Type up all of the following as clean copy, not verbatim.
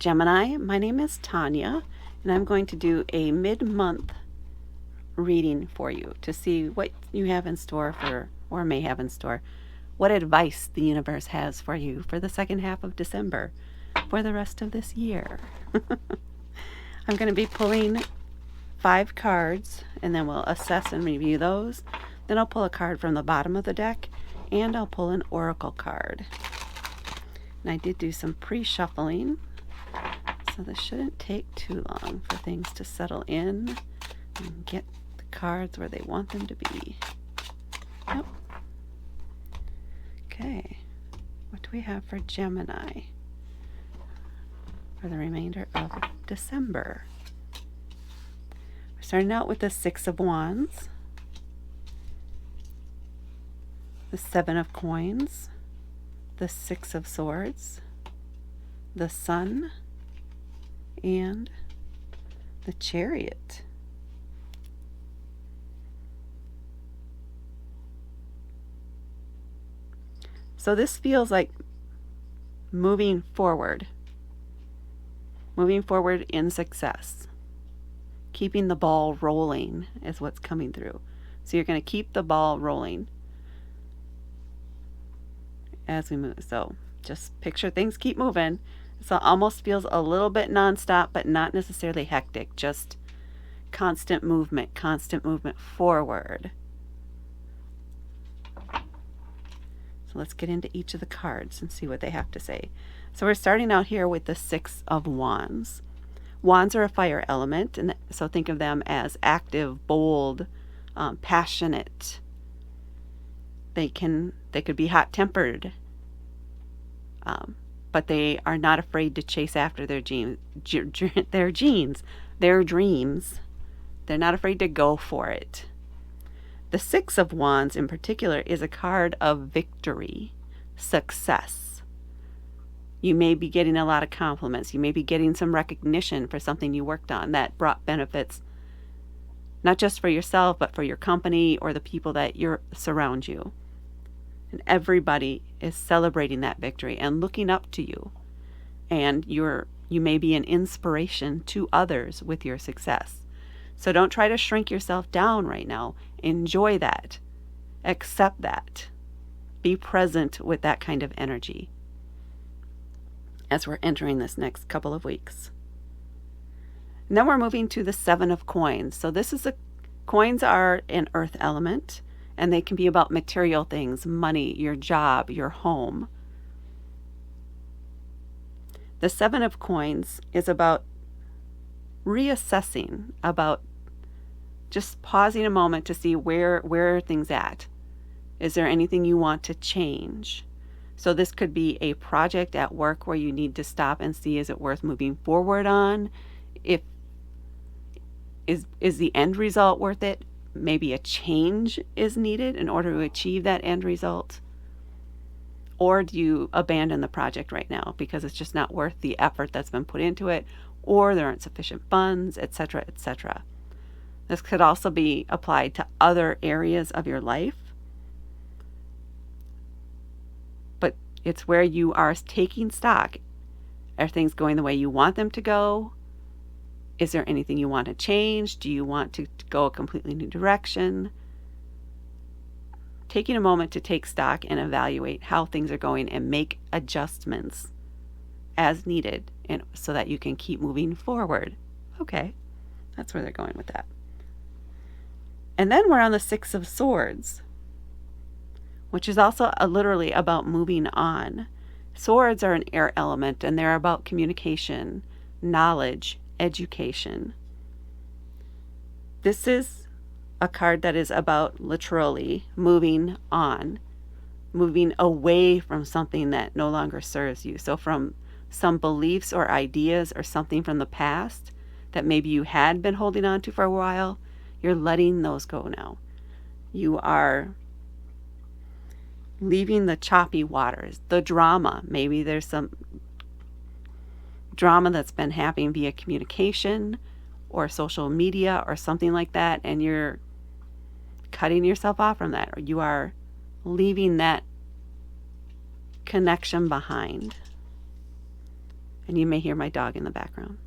Gemini, my name is Tanya, and I'm going to do a mid-month reading for you to see what you have in store for, or may have in store, what advice the universe has for you for the second half of December, for the rest of this year. I'm going to be pulling 5 cards, and then we'll assess and review those. Then I'll pull a card from the bottom of the deck, and I'll pull an oracle card. And I did do some pre-shuffling, so this shouldn't take too long for things to settle in and get the cards where they want them to be. Yep. Okay, what do we have for Gemini for the remainder of December? We're starting out with the 6 of Wands, the 7 of Coins, the 6 of Swords, the Sun, and the Chariot. So this feels like moving forward in success. Keeping the ball rolling is what's coming through. So you're going to keep the ball rolling as we move. So just picture things keep moving. So it almost feels a little bit nonstop, but not necessarily hectic. Just constant movement forward. So let's get into each of the cards and see what they have to say. So we're starting out here with the 6 of Wands. Wands are a fire element, and so think of them as active, bold, passionate. They could be hot-tempered, but they are not afraid to chase after their dreams. They're not afraid to go for it. The 6 of Wands in particular is a card of victory, success. You may be getting a lot of compliments. You may be getting some recognition for something you worked on that brought benefits, not just for yourself, but for your company or the people that surround you. And everybody is celebrating that victory and looking up to you. And you may be an inspiration to others with your success. So don't try to shrink yourself down right now. Enjoy that. Accept that. Be present with that kind of energy as we're entering this next couple of weeks. And then we're moving to the 7 of Coins. So coins are an earth element, and they can be about material things, money, your job, your home. The 7 of Coins is about reassessing, about just pausing a moment to see where are things at. Is there anything you want to change? So this could be a project at work where you need to stop and see, is it worth moving forward on? Is the end result worth it? Maybe a change is needed in order to achieve that end result. Or do you abandon the project right now because it's just not worth the effort that's been put into it, or there aren't sufficient funds, etc., etc. This could also be applied to other areas of your life. But it's where you are taking stock. Are things going the way you want them to go? Is there anything you want to change? Do you want to go a completely new direction? Taking a moment to take stock and evaluate how things are going and make adjustments as needed, and so that you can keep moving forward. Okay, that's where they're going with that. And then we're on the 6 of Swords, which is also literally about moving on. Swords are an air element, and they're about communication, knowledge, education. This is a card that is about literally moving on, moving away from something that no longer serves you. So from some beliefs or ideas or something from the past that maybe you had been holding on to for a while, you're letting those go now. You are leaving the choppy waters, the drama. Maybe there's some drama that's been happening via communication or social media or something like that, and you're cutting yourself off from that, or you are leaving that connection behind. And you may hear my dog in the background.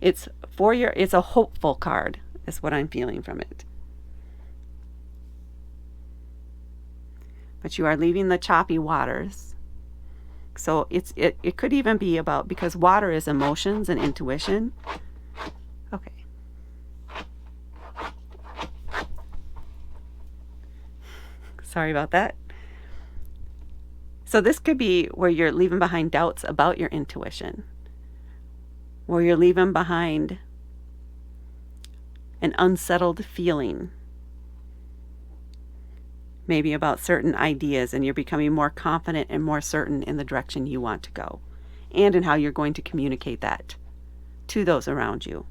It's a hopeful card, is what I'm feeling from it. But you are leaving the choppy waters. So it could even be about, because water is emotions and intuition. Okay. Sorry about that. So this could be where you're leaving behind doubts about your intuition, where you're leaving behind an unsettled feeling, maybe about certain ideas, and you're becoming more confident and more certain in the direction you want to go, and in how you're going to communicate that to those around you.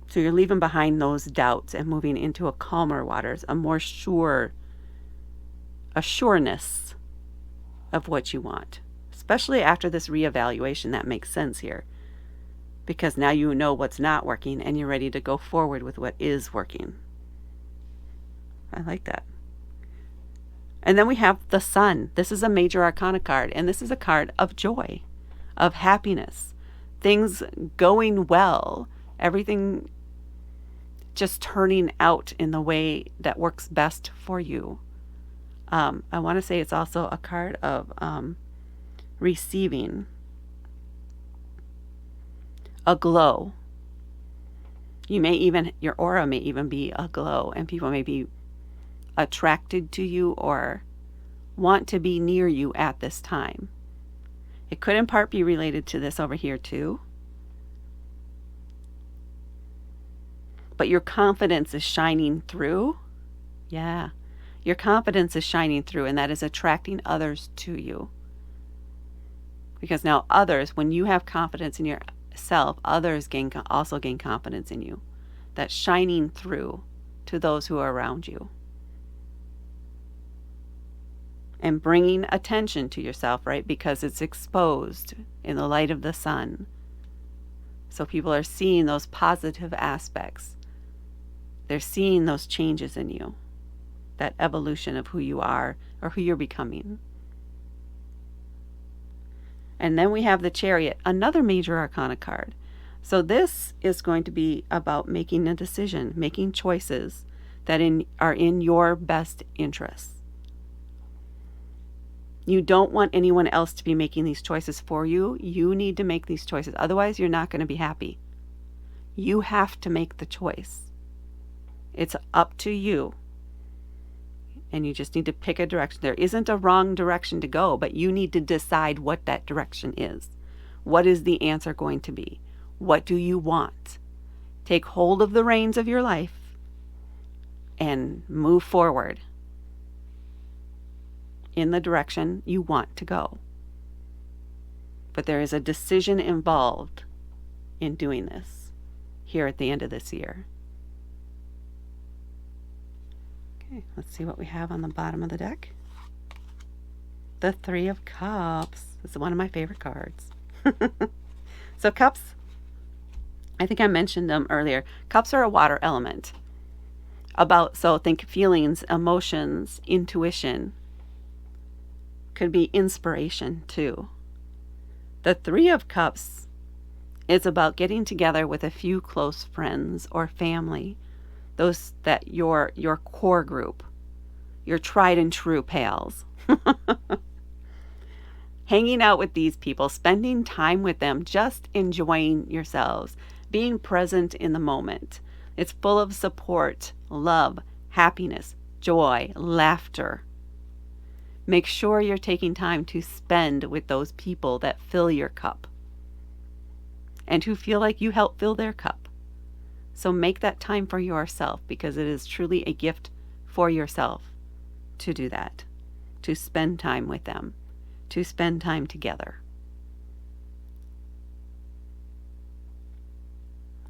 So you're leaving behind those doubts and moving into a calmer waters, a more sureness of what you want, especially after this reevaluation. That makes sense here, because now you know what's not working and you're ready to go forward with what is working. I like that. And then we have the Sun. This is a major arcana card, and this is a card of joy, of happiness, things going well, everything just turning out in the way that works best for you. I want to say it's also a card of receiving, a glow. Your aura may even be aglow, and people may be attracted to you or want to be near you at this time. It could in part be related to this over here too. But your confidence is shining through. Yeah. Your confidence is shining through, and that is attracting others to you. Because now others, when you have confidence in yourself, others also gain confidence in you. That's shining through to those who are around you. And bringing attention to yourself, right? Because it's exposed in the light of the sun. So people are seeing those positive aspects. They're seeing those changes in you. That evolution of who you are or who you're becoming. And then we have the Chariot, another major arcana card. So this is going to be about making a decision, making choices that are in your best interests. You don't want anyone else to be making these choices for you. You need to make these choices. Otherwise, you're not going to be happy. You have to make the choice. It's up to you. And you just need to pick a direction. There isn't a wrong direction to go, but you need to decide what that direction is. What is the answer going to be? What do you want? Take hold of the reins of your life and move forward in the direction you want to go. But there is a decision involved in doing this here at the end of this year. Okay, let's see what we have on the bottom of the deck. The Three of Cups. This is one of my favorite cards. So cups, I think I mentioned them earlier. Cups are a water element. So think feelings, emotions, intuition. Could be inspiration too. The Three of Cups is about getting together with a few close friends or family. Those that your core group, your tried and true pals. Hanging out with these people, spending time with them, just enjoying yourselves, being present in the moment. It's full of support, love, happiness, joy, laughter. Make sure you're taking time to spend with those people that fill your cup and who feel like you help fill their cup. So make that time for yourself, because it is truly a gift for yourself to do that, to spend time with them, to spend time together.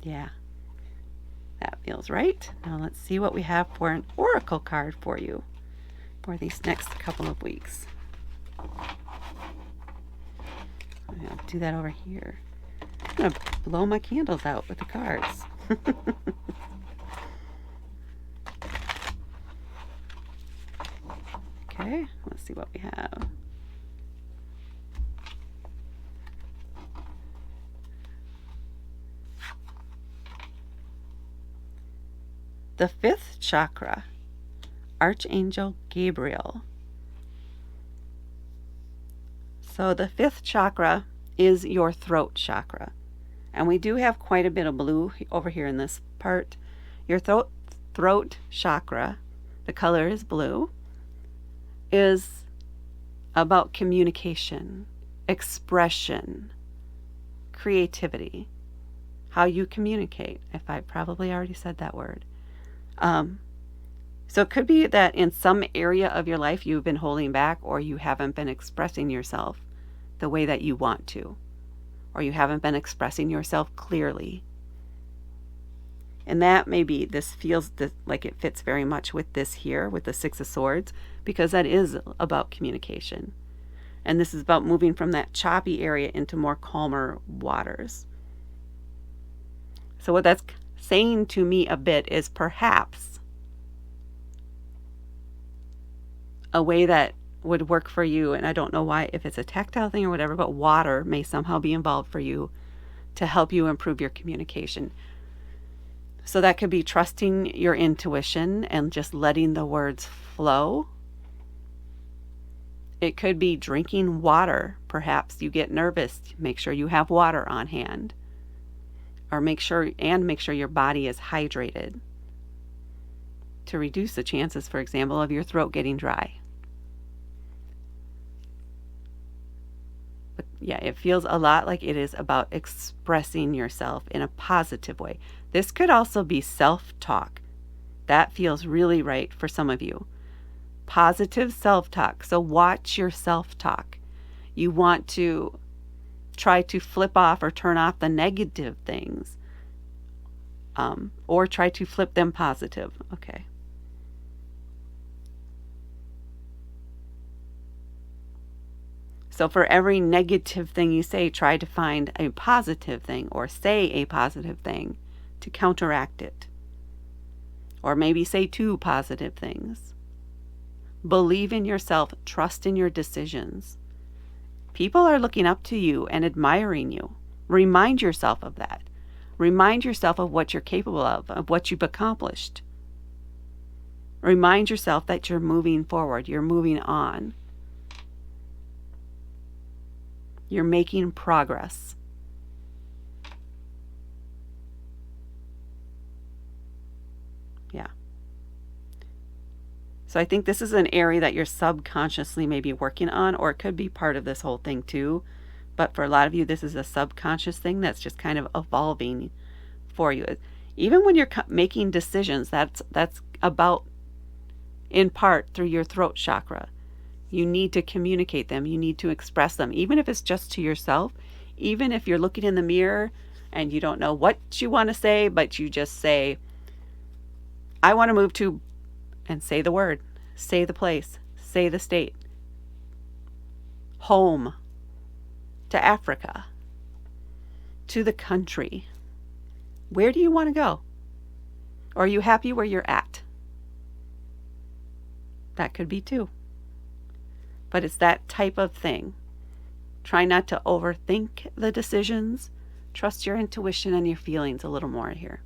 Yeah, that feels right. Now let's see what we have for an oracle card for you for these next couple of weeks. I'm going to do that over here. I'm going to blow my candles out with the cards. Okay, let's see what we have. The 5th chakra, Archangel Gabriel. So the 5th chakra is your throat chakra. And we do have quite a bit of blue over here in this part. Your throat chakra, the color is blue, is about communication, expression, creativity, how you communicate, if I probably already said that word. So it could be that in some area of your life you've been holding back, or you haven't been expressing yourself the way that you want to, or you haven't been expressing yourself clearly. And that maybe this feels like it fits very much with this here, with the 6 of Swords, because that is about communication. And this is about moving from that choppy area into more calmer waters. So what that's saying to me a bit is perhaps a way that would work for you, and I don't know why, if it's a tactile thing or whatever, but water may somehow be involved for you to help you improve your communication. So that could be trusting your intuition and just letting the words flow. It could be drinking water. Perhaps you get nervous. Make sure you have water on hand. Or make sure your body is hydrated to reduce the chances, for example, of your throat getting dry. But yeah, it feels a lot like it is about expressing yourself in a positive way. This could also be self-talk. That feels really right for some of you. Positive self-talk. So watch your self-talk. You want to try to flip off or turn off the negative things, or try to flip them positive. Okay. So for every negative thing you say, try to find a positive thing or say a positive thing to counteract it. Or maybe say 2 positive things. Believe in yourself. Trust in your decisions. People are looking up to you and admiring you. Remind yourself of that. Remind yourself of what you're capable of what you've accomplished. Remind yourself that you're moving forward. You're moving on. You're making progress. Yeah. So I think this is an area that you're subconsciously maybe working on, or it could be part of this whole thing too. But for a lot of you, this is a subconscious thing that's just kind of evolving for you. Even when you're making decisions, that's about, in part, through your throat chakra. You need to communicate them. You need to express them, even if it's just to yourself. Even if you're looking in the mirror and you don't know what you want to say, but you just say, I want to move to, and say the word, say the place, say the state, home, to Africa, to the country. Where do you want to go? Or are you happy where you're at? That could be too. But it's that type of thing. Try not to overthink the decisions. Trust your intuition and your feelings a little more here.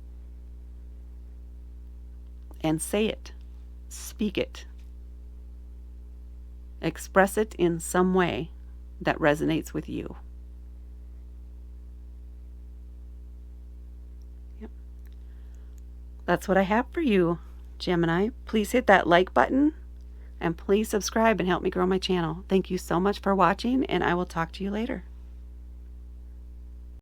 And say it. Speak it. Express it in some way that resonates with you. Yep. That's what I have for you, Gemini. Please hit that like button. And please subscribe and help me grow my channel. Thank you so much for watching, and I will talk to you later.